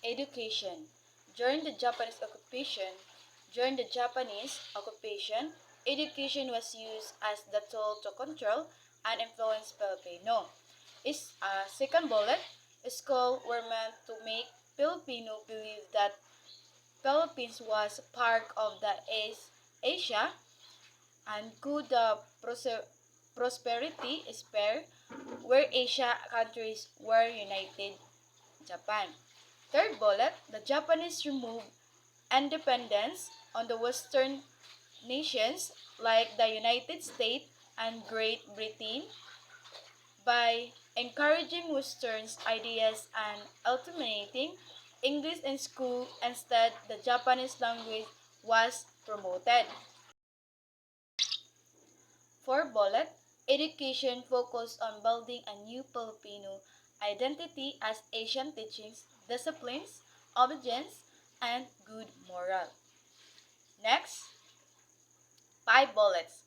Education. During the Japanese occupation, education was used as the tool to control and influence Filipino. Second bullet, schools were meant to make Filipino believe that Philippines was part of the Asia and could the prosperity spare where Asia countries were united Japan. Third bullet, the Japanese removed independence on the Western nations like the United States and Great Britain by encouraging Western ideas and eliminating English in school. Instead, the Japanese language was promoted. For bullet, education focused on building a new Filipino identity as Asian teachings, disciplines, obedience, and good moral. Next, 5 bullets.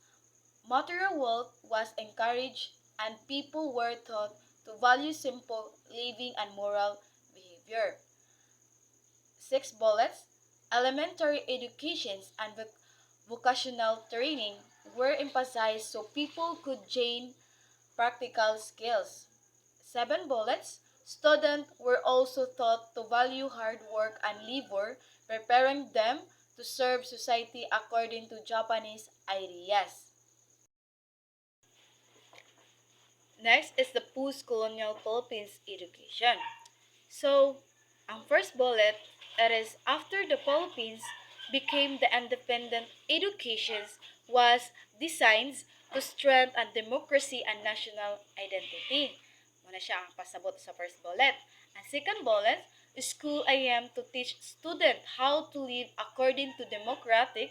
Material wealth was encouraged and people were taught to value simple living and moral behavior. 6 bullets. Elementary educations and vocational training were emphasized so people could gain practical skills. 7 bullets. Students were also taught to value hard work and labor, preparing them to serve society according to Japanese ideas. Next is the post-colonial Philippines education. So, ang first bullet, it is after the Philippines became the independent, education was designed to strengthen democracy and national identity. Muna siya ang pasabot sa first bullet. Ang second bullet, school aim to teach students how to live according to democratic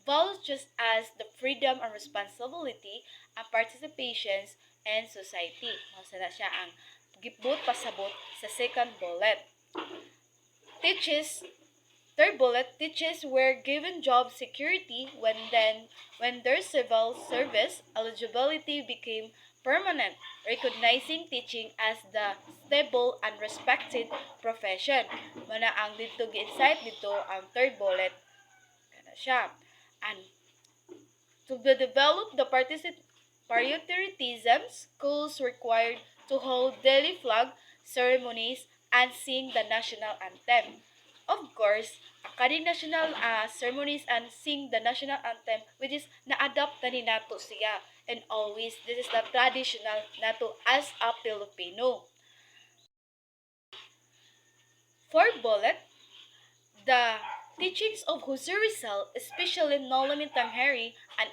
values just as the freedom and responsibility and participations in society. Masa na siya ang gibot pasabot sa second bullet. Teaches Third bullet, teachers were given job security when their civil service eligibility became permanent, recognizing teaching as the stable and respected profession. Mana ang dito gi-insight dito ang third bullet kana siya. And to develop the patriotism, schools required to hold daily flag ceremonies and sing the national anthem. Of course, kaning national ceremonies and sing the national anthem which is na-adapt na ni nato siya. And always, this is the traditional nato as a Filipino. Fourth bullet, the teachings of Jose Rizal, especially Nolami Tangheri and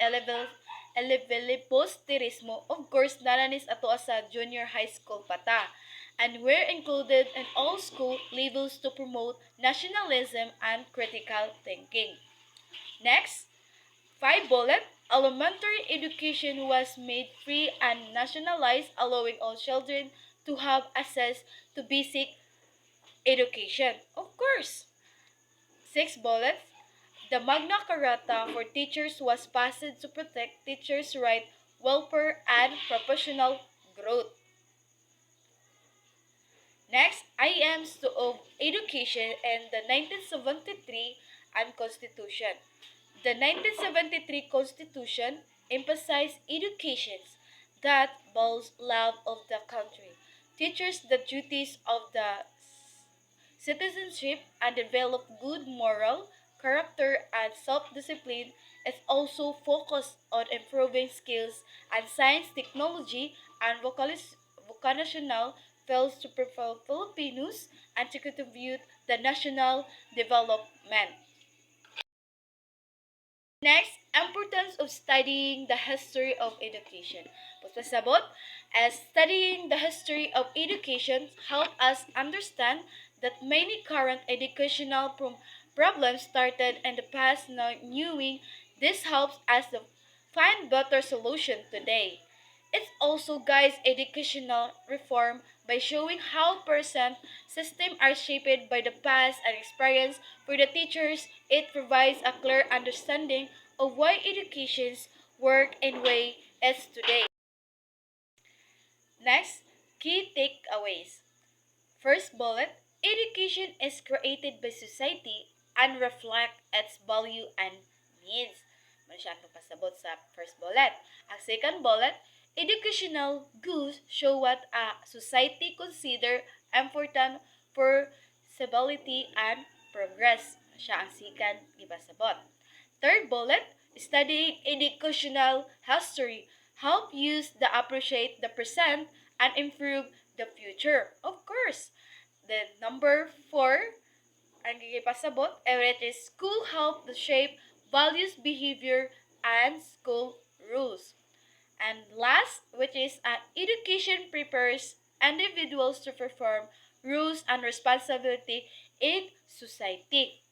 Elevelipos Terismo, of course, naranis ato sa junior high school pata, and were included in all school levels to promote nationalism and critical thinking. Next, 5 bullet, elementary education was made free and nationalized, allowing all children to have access to basic education. Of course. 6 bullets, the Magna Carta for teachers was passed to protect teachers' right, welfare, and professional growth. Next, IAMs of education and the 1973 and Constitution. The 1973 Constitution emphasized education that builds love of the country, teaches the duties of the citizenship, and develop good moral character and self-discipline. Is also focused on improving skills and science, technology, and vocational fields to prepare Filipinos and to contribute the national development. Next, importance of studying the history of education. Pasabot, as studying the history of education help us understand that many current educational problems started in the past. Now, knowing this helps us to find better solution today. It also guides educational reform by showing how present systems are shaped by the past and experience. For the teachers, it provides a clear understanding of why education's work and way is today. Next, key takeaways. First bullet, Education is created by society and reflect its value and needs. Mano siya ang pasabot sa first bullet. Ang second bullet, educational goals show what a society consider important for stability and progress. Siya ang second gipasabot. Third bullet, studying educational history help use the appreciate the present and improve the future. Of course, then number 4, ang gigipasabot, it is school help to shape values, behavior, and school rules. And last, which is education prepares individuals to perform rules and responsibility in society.